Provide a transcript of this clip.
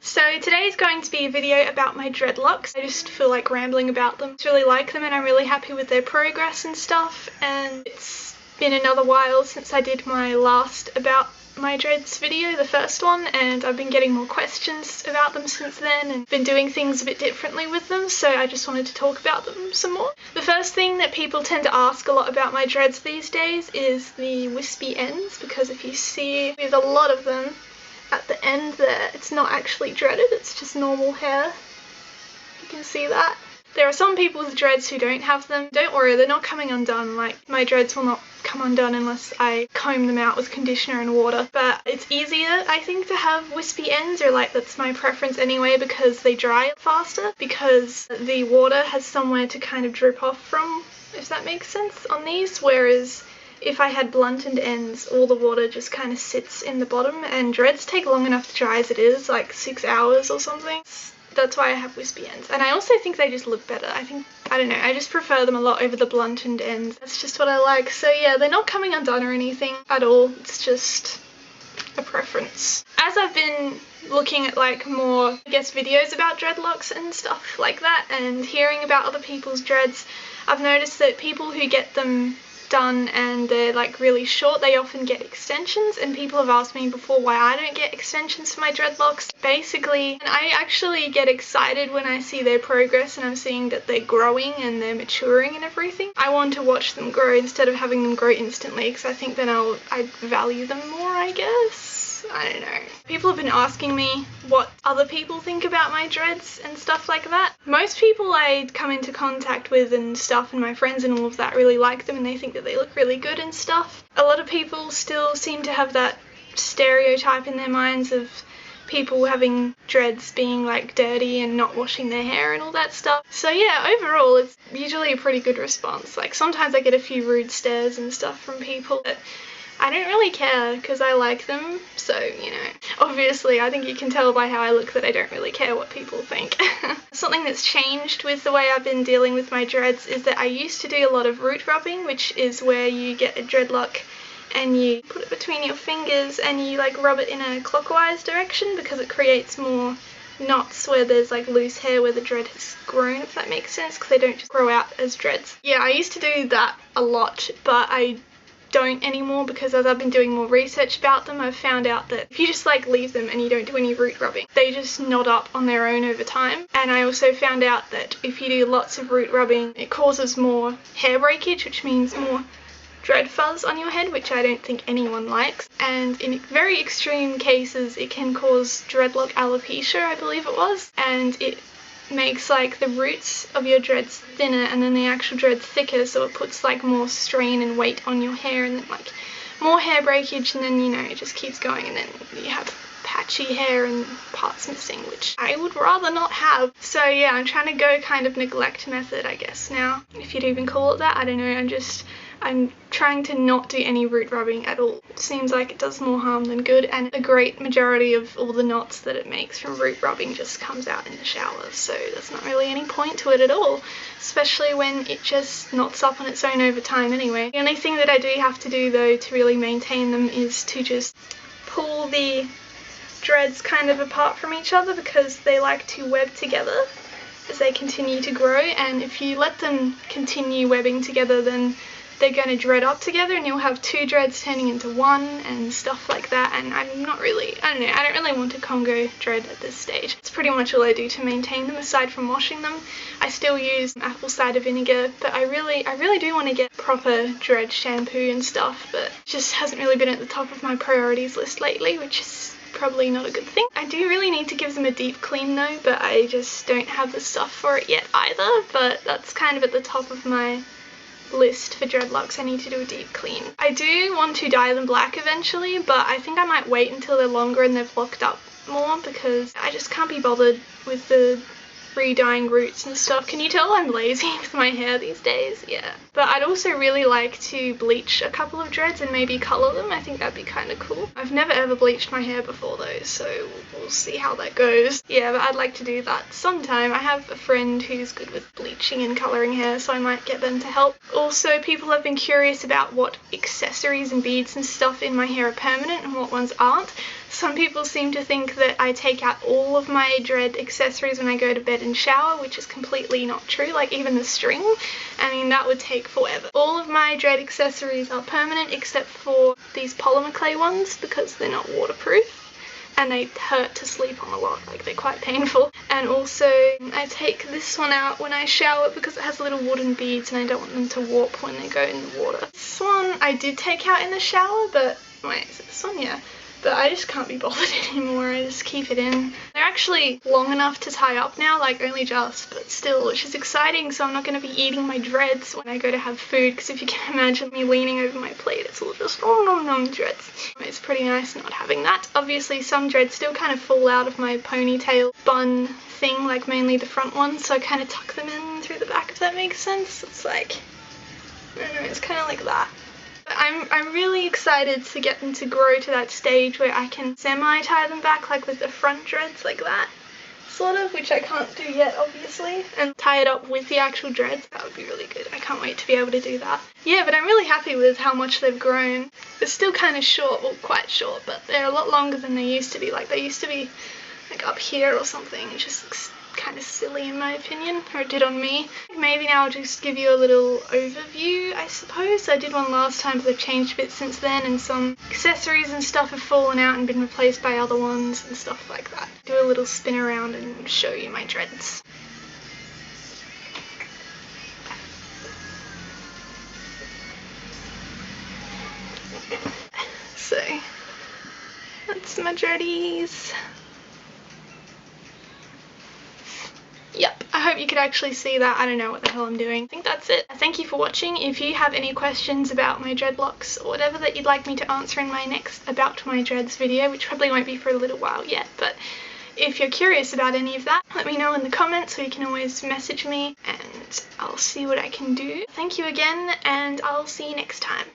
So today's going to be a video about my dreadlocks. I just feel like rambling about them. I really like them and I'm really happy with their progress and stuff, and it's been another while since I did my last about my dreads video, the first one, and I've been getting more questions about them since then and been doing things a bit differently with them, so I just wanted to talk about them some more. The first thing that people tend to ask a lot about my dreads these days is the wispy ends, because if you see with a lot of them at the end there, it's not actually dreaded, it's just normal hair. You can see that. There are some people with dreads who don't have them. Don't worry, they're not coming undone. Like, my dreads will not come undone unless I comb them out with conditioner and water. But it's easier, I think, to have wispy ends, or like that's my preference anyway, because they dry faster, because the water has somewhere to kind of drip off from, if that makes sense, on these, whereas if I had blunted ends, all the water just kind of sits in the bottom, and dreads take long enough to dry as it is, like 6 hours or something. That's why I have wispy ends. And I also think they just look better. I don't know, I just prefer them a lot over the blunted ends. That's just what I like. So yeah, they're not coming undone or anything at all. It's just a preference. As I've been looking at like more, I guess, videos about dreadlocks and stuff like that, and hearing about other people's dreads, I've noticed that people who get them done and they're like really short, they often get extensions, and people have asked me before why I don't get extensions for my dreadlocks. Basically, I actually get excited when I see their progress and I'm seeing that they're growing and they're maturing and everything. I want to watch them grow instead of having them grow instantly, because I think then I'd value them more, I guess. I don't know. People have been asking me what other people think about my dreads and stuff like that. Most people I come into contact with and stuff, and my friends and all of that, really like them and they think that they look really good and stuff. A lot of people still seem to have that stereotype in their minds of people having dreads being like dirty and not washing their hair and all that stuff. So yeah, overall it's usually a pretty good response. Like, sometimes I get a few rude stares and stuff from people, but I don't really care because I like them, so, you know. Obviously, I think you can tell by how I look that I don't really care what people think. Something that's changed with the way I've been dealing with my dreads is that I used to do a lot of root rubbing, which is where you get a dreadlock and you put it between your fingers and you like rub it in a clockwise direction, because it creates more knots where there's like loose hair where the dread has grown, if that makes sense, because they don't just grow out as dreads. Yeah, I used to do that a lot, but I don't anymore, because as I've been doing more research about them, I've found out that if you just like leave them and you don't do any root rubbing, they just knot up on their own over time. And I also found out that if you do lots of root rubbing, it causes more hair breakage, which means more dread fuzz on your head, which I don't think anyone likes. And in very extreme cases, it can cause dreadlock alopecia, I believe it was, and it makes like the roots of your dreads thinner and then the actual dread thicker, so it puts like more strain and weight on your hair, and then like more hair breakage, and then, you know, it just keeps going, and then you have patchy hair and parts missing, which I would rather not have. So yeah, I'm trying to go kind of neglect method, I guess, now, if you'd even call it that. I don't know, I'm trying to not do any root rubbing at all. It seems like it does more harm than good, and a great majority of all the knots that it makes from root rubbing just comes out in the shower, so there's not really any point to it at all, especially when it just knots up on its own over time anyway. The only thing that I do have to do though to really maintain them is to just pull the dreads kind of apart from each other, because they like to web together as they continue to grow, and if you let them continue webbing together, then they're going to dread up together and you'll have two dreads turning into one and stuff like that, and I don't really want a Congo dread at this stage. It's pretty much all I do to maintain them, aside from washing them. I still use apple cider vinegar, but I really do want to get proper dread shampoo and stuff, but it just hasn't really been at the top of my priorities list lately, which is probably not a good thing. I do really need to give them a deep clean though, but I just don't have the stuff for it yet either, but that's kind of at the top of my list for dreadlocks. I need to do a deep clean. I do want to dye them black eventually, but I think I might wait until they're longer and they've locked up more, because I just can't be bothered with the re-dyeing roots and stuff. Can you tell I'm lazy with my hair these days? Yeah. But I'd also really like to bleach a couple of dreads and maybe colour them. I think that'd be kind of cool. I've never ever bleached my hair before though, so we'll see how that goes. Yeah, but I'd like to do that sometime. I have a friend who's good with bleaching and colouring hair, so I might get them to help. Also, people have been curious about what accessories and beads and stuff in my hair are permanent and what ones aren't. Some people seem to think that I take out all of my dread accessories when I go to bed and shower, which is completely not true. Like even the string, I mean, that would take forever. All of my dread accessories are permanent except for these polymer clay ones because they're not waterproof and they hurt to sleep on a lot, like they're quite painful. And also I take this one out when I shower because it has little wooden beads and I don't want them to warp when they go in the water. This one I did take out in the shower, but wait, is it this one? Yeah. But I just can't be bothered anymore, I just keep it in. They're actually long enough to tie up now, like only just, but still, which is exciting, so I'm not going to be eating my dreads when I go to have food, because if you can imagine me leaning over my plate, it's all just nom nom nom dreads. It's pretty nice not having that. Obviously some dreads still kind of fall out of my ponytail bun thing, like mainly the front ones, so I kind of tuck them in through the back, if that makes sense. It's like, I don't know, it's kind of like that. I'm really excited to get them to grow to that stage where I can semi-tie them back, like with the front dreads like that, sort of, which I can't do yet obviously, and tie it up with the actual dreads. That would be really good. I can't wait to be able to do that. Yeah, but I'm really happy with how much they've grown. They're still kind of short, well quite short, but they're a lot longer than they used to be. Like they used to be like up here or something. It just looks kind of silly in my opinion, or it did on me. Maybe now I'll just give you a little overview, I suppose. I did one last time, but they've changed a bit since then, and some accessories and stuff have fallen out and been replaced by other ones and stuff like that. Do a little spin around and show you my dreads. So that's my dreadies. Yep, I hope you could actually see that. I don't know what the hell I'm doing. I think that's it. Thank you for watching. If you have any questions about my dreadlocks or whatever that you'd like me to answer in my next About My Dreads video, which probably won't be for a little while yet, but if you're curious about any of that, let me know in the comments, or you can always message me and I'll see what I can do. Thank you again, and I'll see you next time.